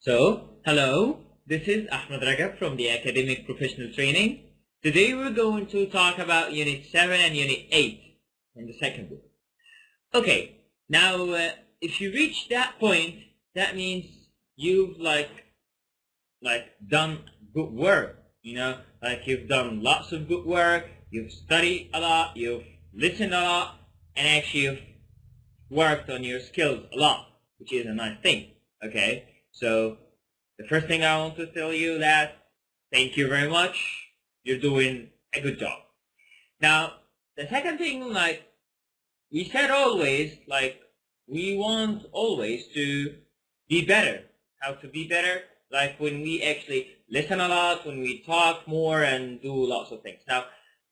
Hello, this is Ahmed Ragab from the Academic Professional Training. Today we're going to talk about Unit 7 and Unit 8 in the second book. Okay, now if you reach that point, that means you've done good work, you've done lots of good work, you've studied a lot, you've listened a lot, and actually you've worked on your skills a lot, which is a nice thing, okay? So the first thing I want to tell you that thank you very much. You're doing a good job. Now, the second thing, we said always, we want always to be better. How to be better? Like when we actually listen a lot, when we talk more and do lots of things. Now,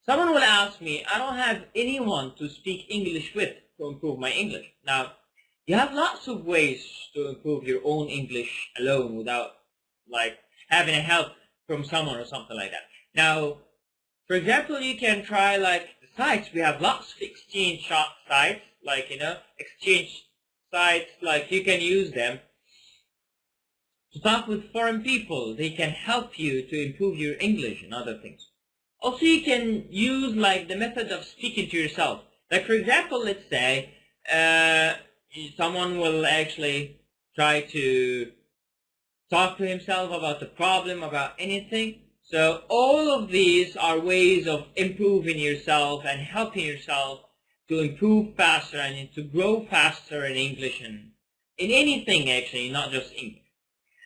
someone will ask me, I don't have anyone to speak English with to improve my English. Now, you have lots of ways to improve your own English alone without having a help from someone or something like that. Now, for example, you can try the sites. We have lots of exchange sites, exchange sites, you can use them to talk with foreign people. They can help you to improve your English and other things. Also, you can use the method of speaking to yourself. For example, let's say someone will actually try to talk to himself about the problem, about anything. So all of these are ways of improving yourself and helping yourself to improve faster and to grow faster in English and in anything actually, not just English.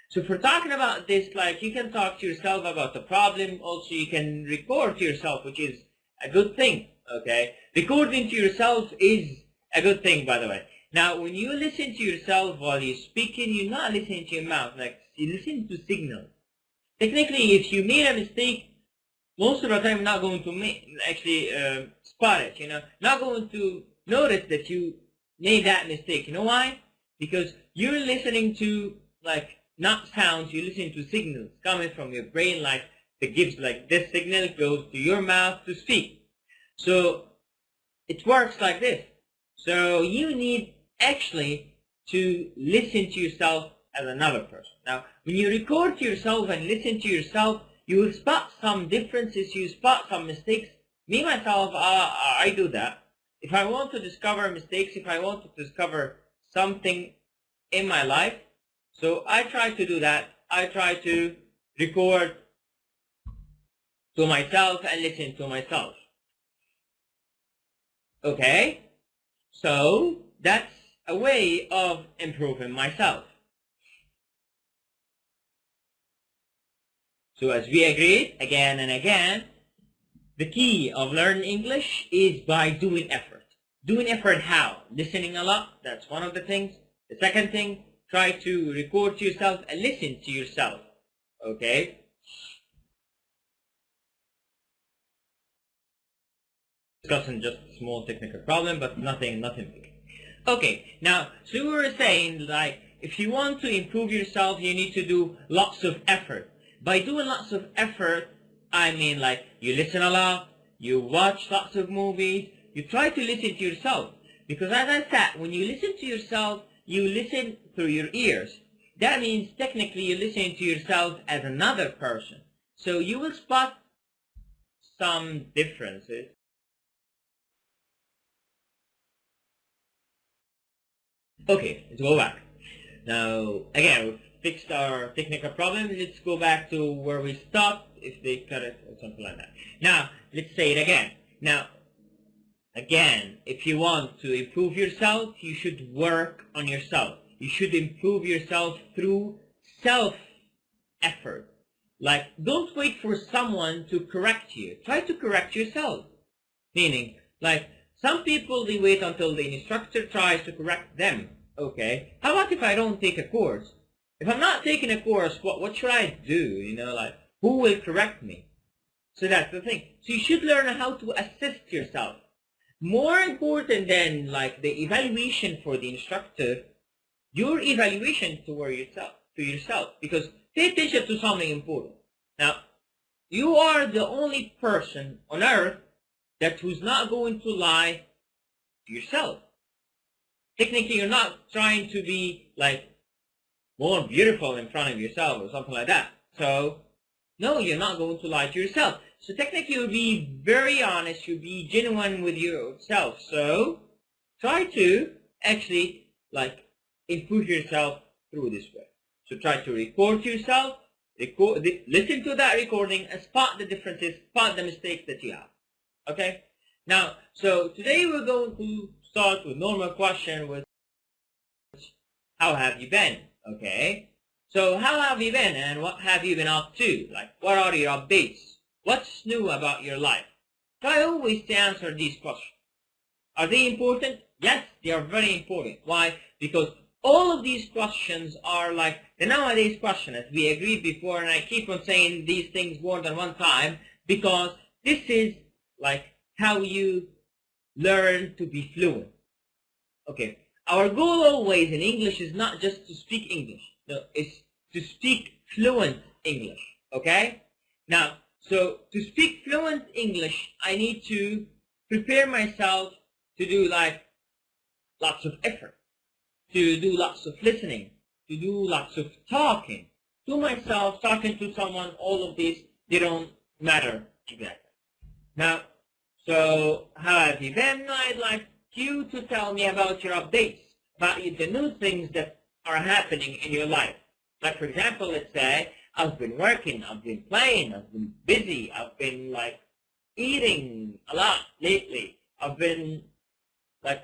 So if we're talking about this, you can talk to yourself about the problem. Also, you can record to yourself, which is a good thing, okay? Recording to yourself is a good thing, by the way. Now, when you listen to yourself while you're speaking, you're not listening to your mouth. You listen to signals. Technically, if you made a mistake, most of the time you're not going to spot it, not going to notice that you made that mistake. You know why? Because you're listening to, not sounds, you're listening to signals coming from your brain, that gives, this signal goes to your mouth to speak. So, it works like this. So, you need actually to listen to yourself as another person. Now, when you record to yourself and listen to yourself, you will spot some differences, you spot some mistakes. Me, myself, I do that. If I want to discover mistakes, if I want to discover something in my life, so I try to do that. I try to record to myself and listen to myself. Okay? So, that's a way of improving myself. So as we agreed again and again, the key of learning English is by doing effort. Doing effort how? Listening a lot, that's one of the things. The second thing, try to record to yourself and listen to yourself. Okay? Discussing just a small technical problem, but nothing big. Okay, now, so we were saying, if you want to improve yourself, you need to do lots of effort. By doing lots of effort, I mean you listen a lot, you watch lots of movies, you try to listen to yourself. Because as I said, when you listen to yourself, you listen through your ears. That means technically you're listening to yourself as another person. So you will spot some differences. Okay, let's go back. Now, again, we've fixed our technical problem. Let's go back to where we stopped, if they cut it or something like that. Now, let's say it again. Now, again, if you want to improve yourself, you should work on yourself. You should improve yourself through self-effort. Don't wait for someone to correct you. Try to correct yourself. Meaning, some people, they wait until the instructor tries to correct them. Okay, how about if I don't take a course? If I'm not taking a course, what should I do? Who will correct me? So that's the thing. So you should learn how to assist yourself. More important than the evaluation for the instructor, your evaluation to yourself. Because pay attention to something important. Now, you are the only person on earth who's not going to lie to yourself. Technically, you're not trying to be more beautiful in front of yourself or something like that. So, no, you're not going to lie to yourself. So technically, you'll be very honest. You'll be genuine with yourself. So try to actually improve yourself through this way. So try to record yourself, listen to that recording, and spot the differences, spot the mistakes that you have. Okay? Now, so today we're going to start with normal question with how have you been? Okay? So how have you been and what have you been up to? What are your updates? What's new about your life? Try always to answer these questions. Are they important? Yes, they are very important. Why? Because all of these questions are like the nowadays question, as we agreed before, and I keep on saying these things more than one time, because this is how you learn to be fluent. Okay, our goal always in English is not just to speak English. No, it's to speak fluent English. Okay? Now, so to speak fluent English, I need to prepare myself to do lots of effort, to do lots of listening, to do lots of talking. To myself, talking to someone, all of these, they don't matter exactly. Now, so how have you been? I'd like you to tell me about your updates, about the new things that are happening in your life. Like, for example, let's say, I've been working, I've been playing, I've been busy, I've been eating a lot lately, I've been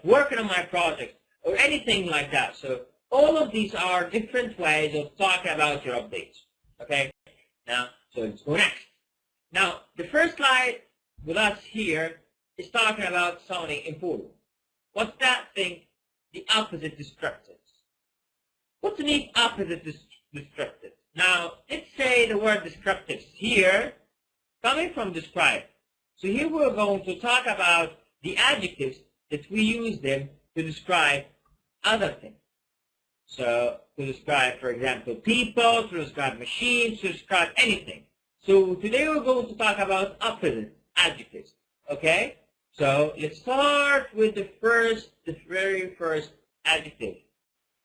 working on my projects, or anything like that. So all of these are different ways of talking about your updates. Okay? Now, so let's go next. Now, the first slide with us here is talking about something important. What's that thing? The opposite descriptives. What's the opposite descriptive? Now, let's say the word descriptives here, coming from describe. So here we're going to talk about the adjectives that we use them to describe other things. So to describe, for example, people, to describe machines, to describe anything. So today we're going to talk about opposite adjectives. Okay? So let's start with the very first adjective.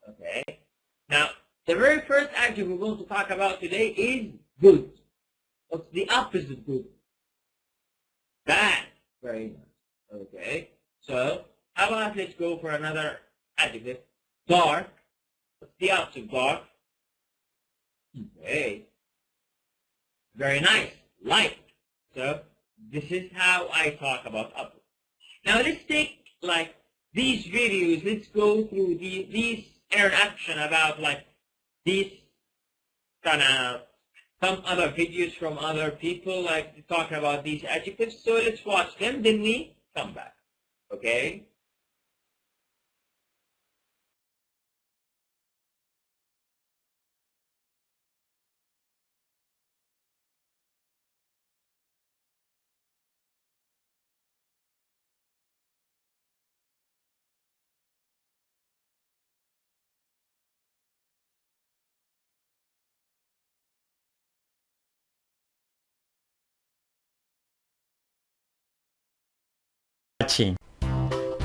Okay? Now, the very first adjective we're going to talk about today is good. What's the opposite of good? Bad. Very nice. Okay? So, how about let's go for another adjective. Dark. What's the opposite of dark? Okay. Very nice. Light. So, this is how I talk about opposite. Now, let's take these videos. Let's go through these interaction about these kind of some other videos from other people talking about these adjectives. So let's watch them, then we come back. Okay?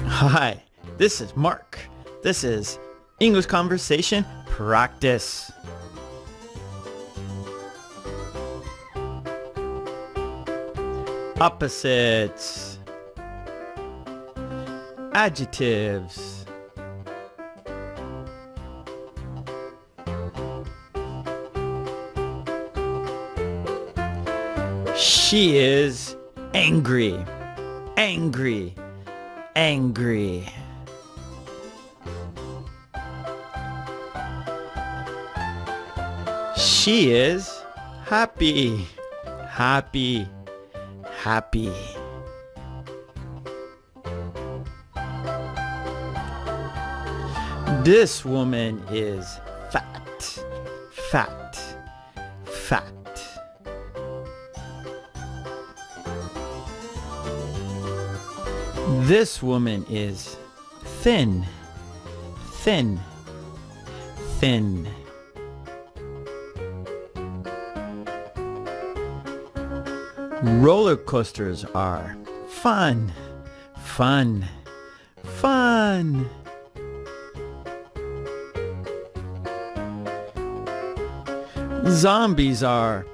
Hi, this is Mark. This is English Conversation Practice. Opposites. Adjectives. She is angry. Angry. Angry. She is happy. Happy. Happy. This woman is fat. Fat. Fat. This woman is thin. Thin. Thin. Roller coasters are fun. Fun. Fun. Zombies are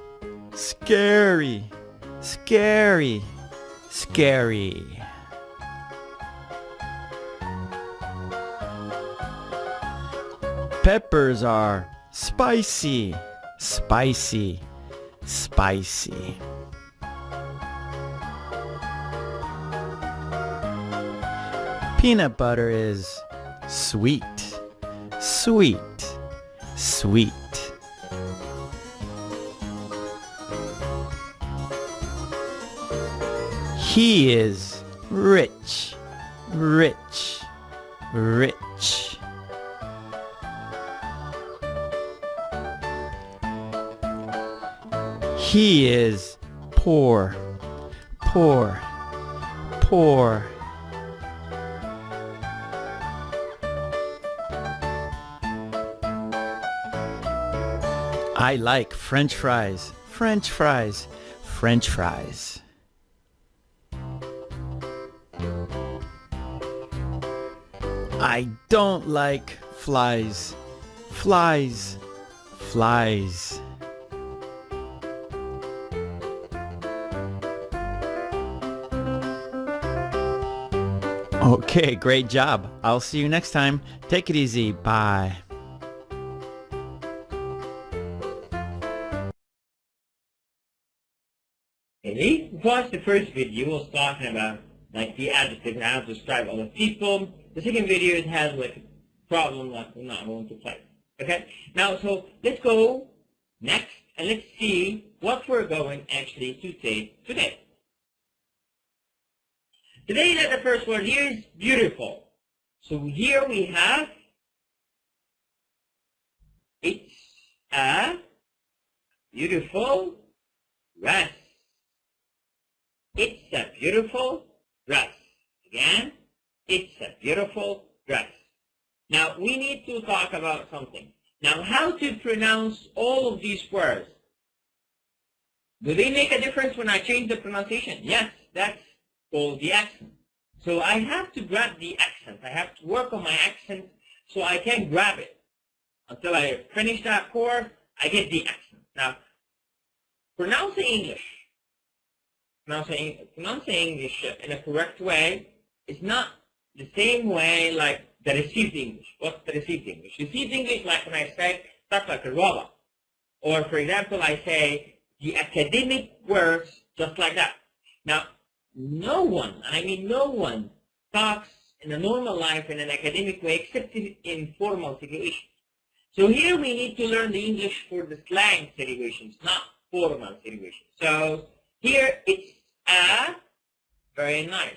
scary, scary, scary. Peppers are spicy, spicy, spicy. Peanut butter is sweet, sweet, sweet. He is rich, rich, rich. He is poor, poor, poor. I like French fries, French fries, French fries. I don't like flies, flies, flies. Okay, great job. I'll see you next time. Take it easy. Bye. Okay, we watched the first video, was talking about like the adjective and how to describe other people. The second video, it has like a problem that we're not going to play. Okay, now so let's go next and let's see what we're going actually to say today. Today, the first word here is beautiful. So here we have, it's a beautiful dress. It's a beautiful dress. Again, it's a beautiful dress. Now, we need to talk about something. Now, how to pronounce all of these words? Do they make a difference when I change the pronunciation? Yes, that's called the accent. So I have to grab the accent. I have to work on my accent so I can grab it. Until I finish that course, I get the accent. Now, pronouncing English in a correct way is not the same way like the received English. What's the received English? Received English, like when I say stuff like a robot. Or, for example, I say the academic words just like that. Now, no one, I mean no one, talks in a normal life in an academic way except in formal situations. So here we need to learn the English for the slang situations, not formal situations. So here it's a, very nice,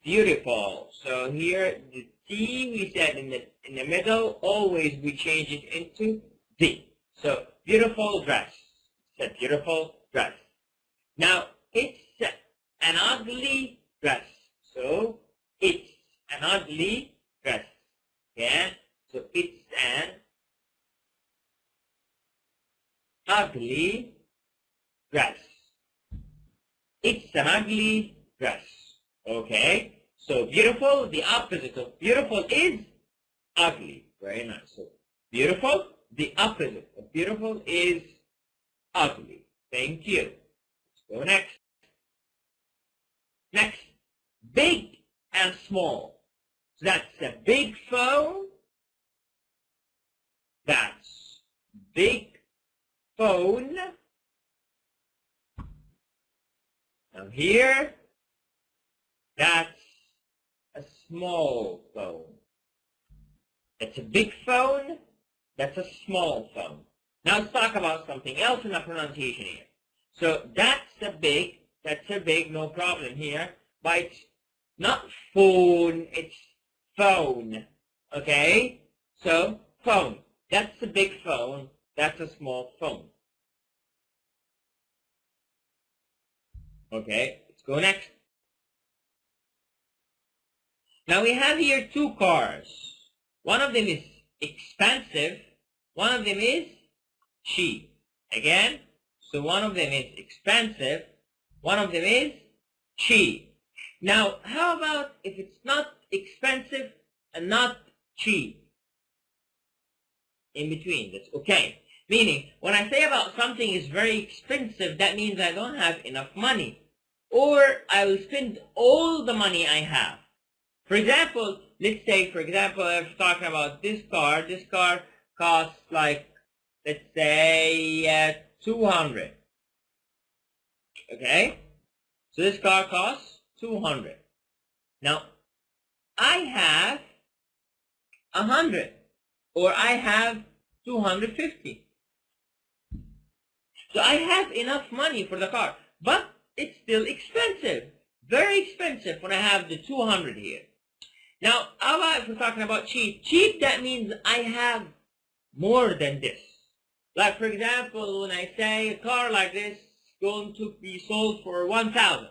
beautiful. So here the T we said in the middle, always we change it into D. So beautiful dress. It's a beautiful dress. Now it's an ugly dress. So it's an ugly dress. Yeah. So it's an ugly dress. It's an ugly dress. Okay. So beautiful, the opposite of beautiful is ugly. Very nice. So beautiful, the opposite of beautiful is ugly. Thank you. Let's go next. Next, big and small. So that's a big phone. That's big phone. Now here, that's a small phone. That's a big phone. That's a small phone. Now let's talk about something else in the pronunciation here. So that's a big, no problem here. But it's not phone, it's phone. Okay? So, phone. That's a big phone. That's a small phone. Okay, let's go next. Now we have here two cars. One of them is expensive. One of them is cheap. Again, so one of them is expensive. One of them is cheap. Now, how about if it's not expensive and not cheap? In between, that's okay. Meaning, when I say about something is very expensive, that means I don't have enough money. Or I will spend all the money I have. For example, let's say, if we're talking about this car costs like, let's say, 200. Okay? So this car costs 200. Now, I have 100. Or I have 250. So I have enough money for the car. But it's still expensive. Very expensive when I have the 200 here. Now, how about if we're talking about cheap? Cheap, that means I have more than this. Like, for example, when I say a car like this is going to be sold for 1,000.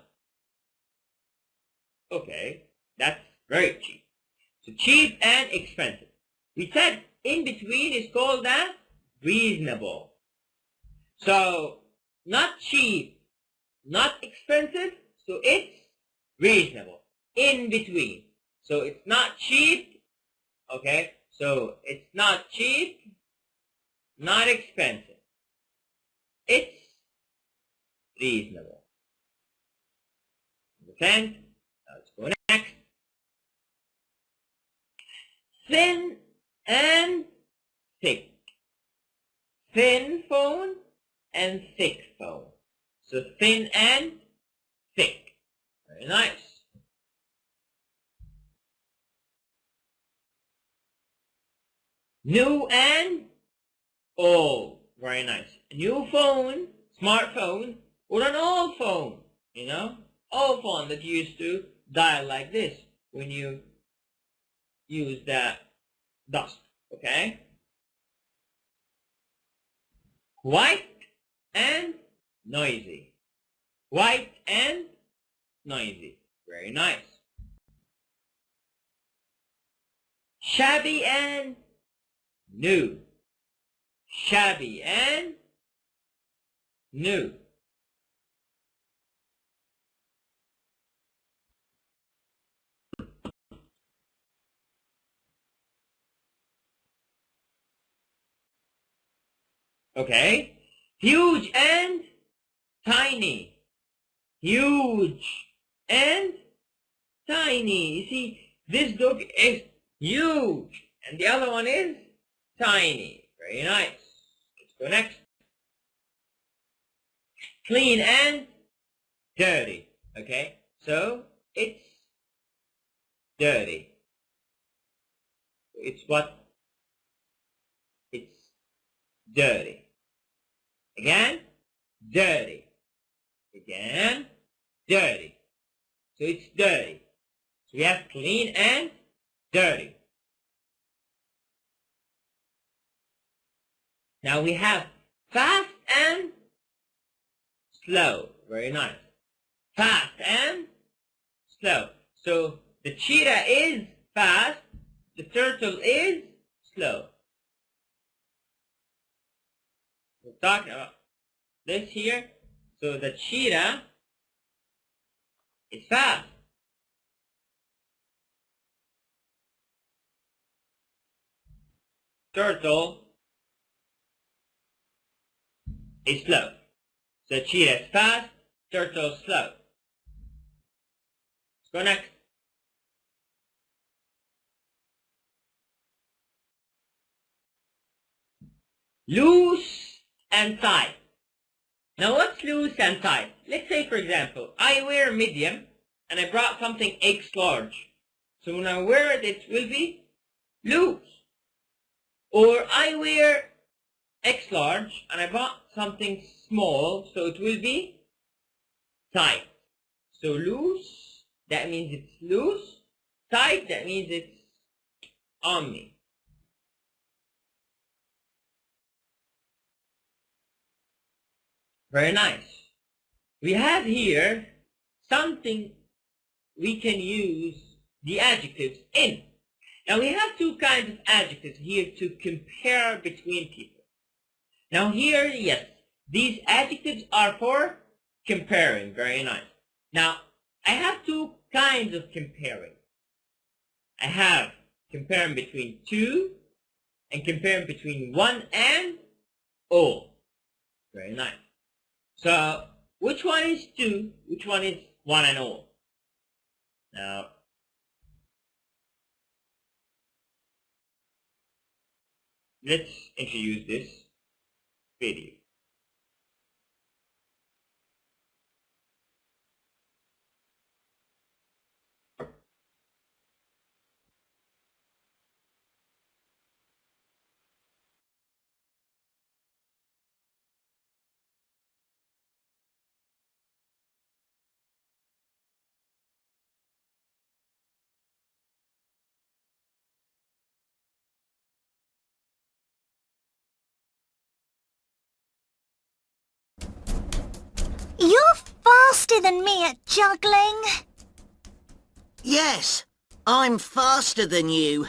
Okay, that's very cheap. So cheap and expensive. We said in between is called that reasonable. So, not cheap, not expensive, so it's reasonable. In between. So it's not cheap, okay? So it's not cheap, not expensive. It's reasonable. Understand? Now let's go next. Thin and thick. Thin phone and thick phone. So thin and thick. Very nice. New and old. Very nice. New phone, smartphone, or an old phone. You know? Old phone that you used to dial like this when you use that dust. Okay? White and noisy. White and noisy. Very nice. Shabby and new. Shabby and new. Okay? Huge and tiny. Huge and tiny. You see, this dog is huge and the other one is tiny. Very nice. Let's go next. Clean and dirty. Okay? So, it's dirty. It's what? It's dirty. Again, dirty. Again, dirty. So it's dirty. So we have clean and dirty. Now we have fast and slow. Very nice. Fast and slow. So the cheetah is fast. The turtle is slow. We're talking about this here. So the cheetah is fast. Turtle is slow. So cheetah is fast, turtle slow. Let's go next. Loose and tight. Now what's loose and tight? Let's say, for example, I wear medium and I brought something X large. So when I wear it, it will be loose. Or I wear X large and I bought something small, so it will be tight. So loose, that means it's loose. Tight, that means it's on me. Very nice. We have here something we can use the adjectives in. Now we have two kinds of adjectives here to compare between people. Now here, yes, these adjectives are for comparing. Very nice. Now, I have two kinds of comparing. I have comparing between two and comparing between one and O. Very nice. So, which one is 2? Which one is 1 and O? Now, let's introduce this video. You're faster than me at juggling. Yes, I'm faster than you.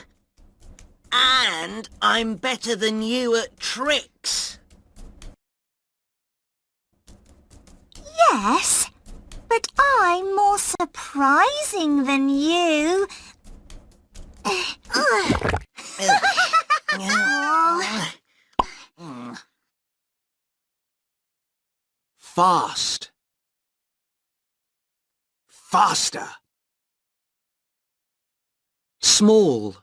And I'm better than you at tricks. Yes, but I'm more surprising than you. Fast. Faster. Small.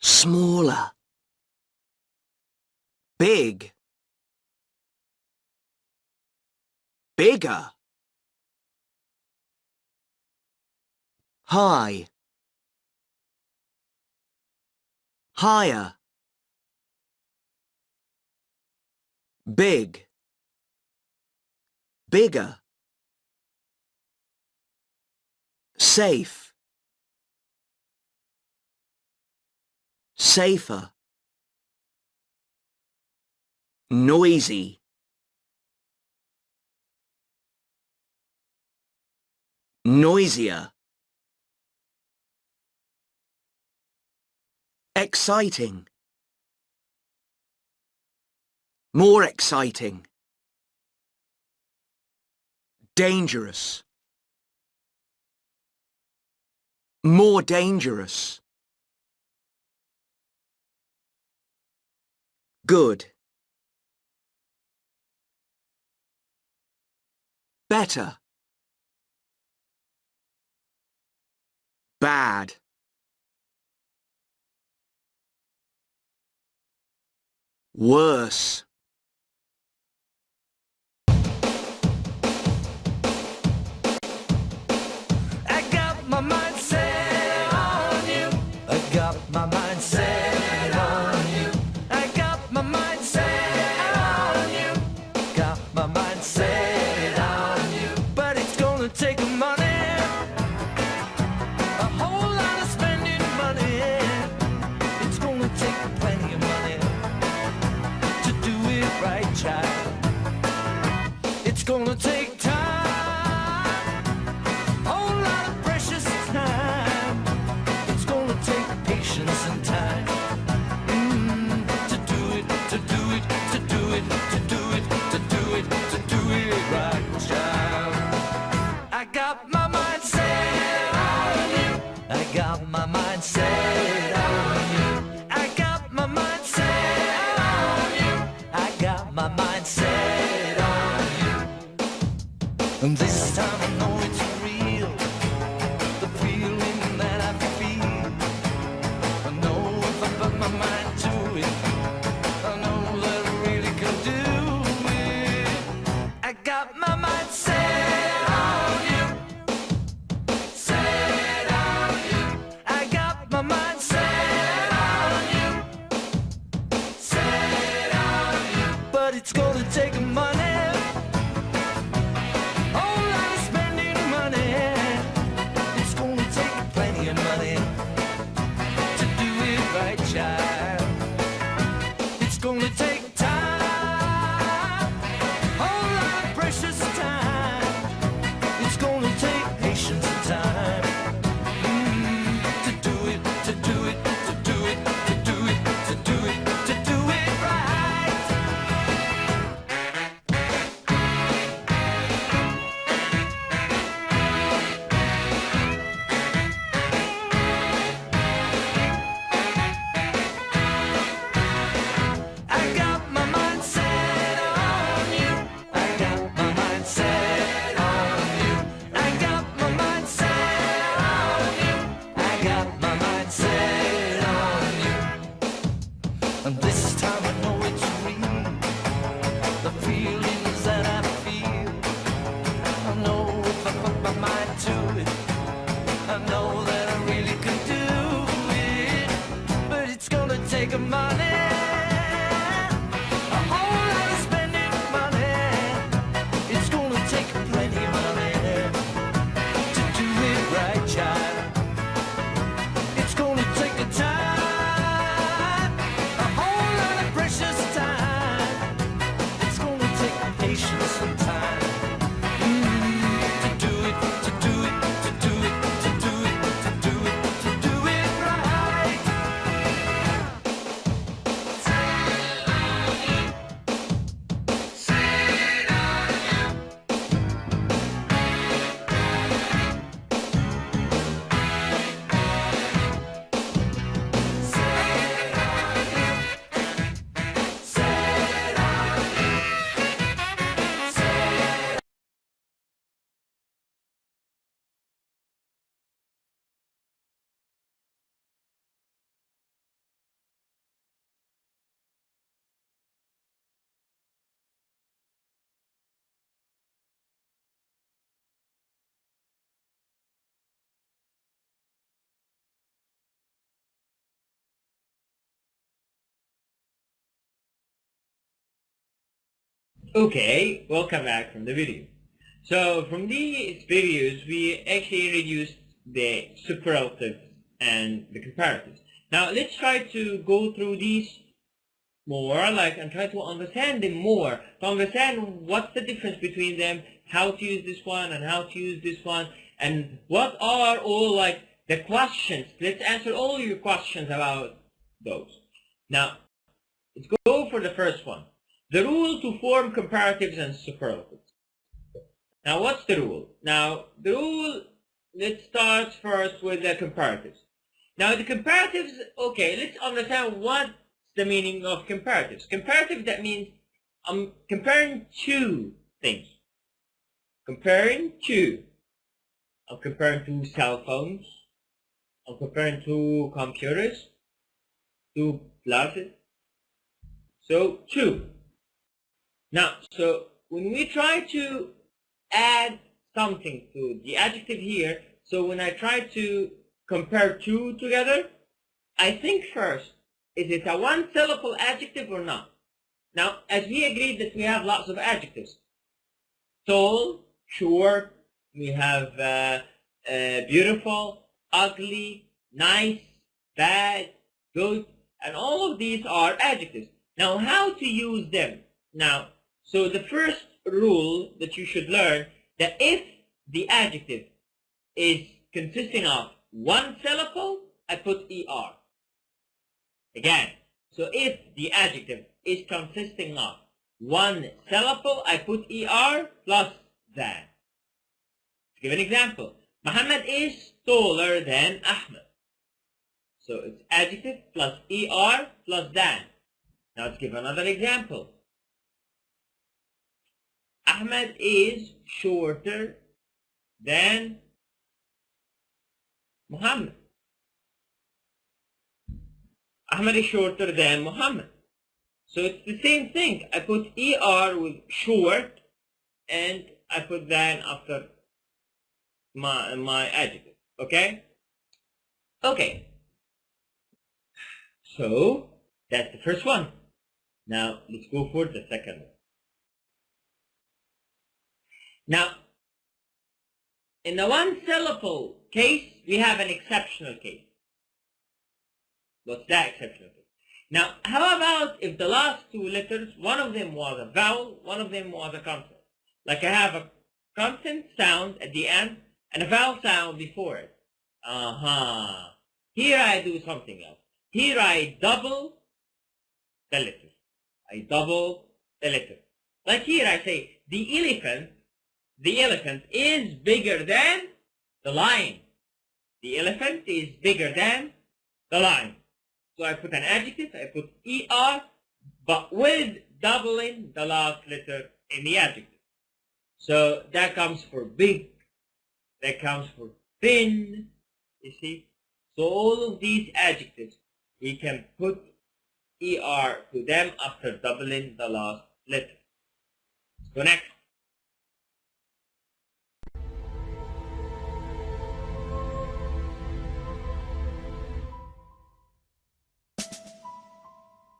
Smaller. Big. Bigger. High. Higher. Big. Bigger. Safe. Safer. Noisy. Noisier. Exciting. More exciting. Dangerous. More dangerous. Good. Better. Bad. Worse. I got my mind set on you. I got my mind set on you. I got my mind set on you. Got my mind set on you. But it's gonna take money, a whole lot of spending money. It's gonna take plenty of money to do it right, child. It's gonna take time, whole lot of precious time. It's gonna take patience and time to do it, to do it, to do it, to do it, to do it, to do it right, child. I got my mind set on you. I got my mind set on you. I got my mind set on you. I got my mind set on you. And this time I know it's real, the feeling that I feel. I know if I put my mind to it, I know that I really can do it. I got my mind set on you, set on you. I got my mind set on you, set on you. But it's gonna take money, whole lot of spending money. It's gonna take plenty of money to do it right, child. It's gonna take time, whole lot of precious time. It's gonna take patience and time to do it, to do it, to do it, to do it, to do it, to do it right. Okay, welcome back from the video. So from these videos, we actually introduced the superlatives and the comparatives. Now let's try to go through these more, and try to understand them more, to understand what's the difference between them, how to use this one and how to use this one, and what are all the questions. Let's answer all your questions about those. Now, let's go for the first one. The rule to form comparatives and superlatives. Now, what's the rule? Now, the rule, let's start first with the comparatives. Now, the comparatives, okay, let's understand what's the meaning of comparatives. Comparative, that means I'm comparing two things. Comparing two. I'm comparing two cell phones. I'm comparing two computers. Two glasses. So, two. Now, so when we try to add something to the adjective here, so when I try to compare two together, I think first, is it a one-syllable adjective or not? Now, as we agreed that we have lots of adjectives. Tall, short, we have beautiful, ugly, nice, bad, good, and all of these are adjectives. Now, how to use them? Now, so the first rule that you should learn, that if the adjective is consisting of one syllable, I put ER. Again, so if the adjective is consisting of one syllable, I put ER plus than. Let's give an example. Muhammad is taller than Ahmed. So it's adjective plus ER plus than. Now let's give another example. Ahmed is shorter than Muhammad. Ahmed is shorter than Muhammad. So it's the same thing. I put ER with short and I put than after my adjective. Okay? Okay. So that's the first one. Now let's go for the second one. Now, in the one syllable case, we have an exceptional case. What's that exceptional case? Now, how about if the last two letters, one of them was a vowel, one of them was a consonant? Like I have a consonant sound at the end and a vowel sound before it. Here I do something else. Here I double the letter. I double the letter. Like here I say, the elephant is bigger than the lion. The elephant is bigger than the lion. So I put an adjective, I put ER, but with doubling the last letter in the adjective. So that comes for big, that comes for thin, you see. So all of these adjectives, we can put ER to them after doubling the last letter. So next.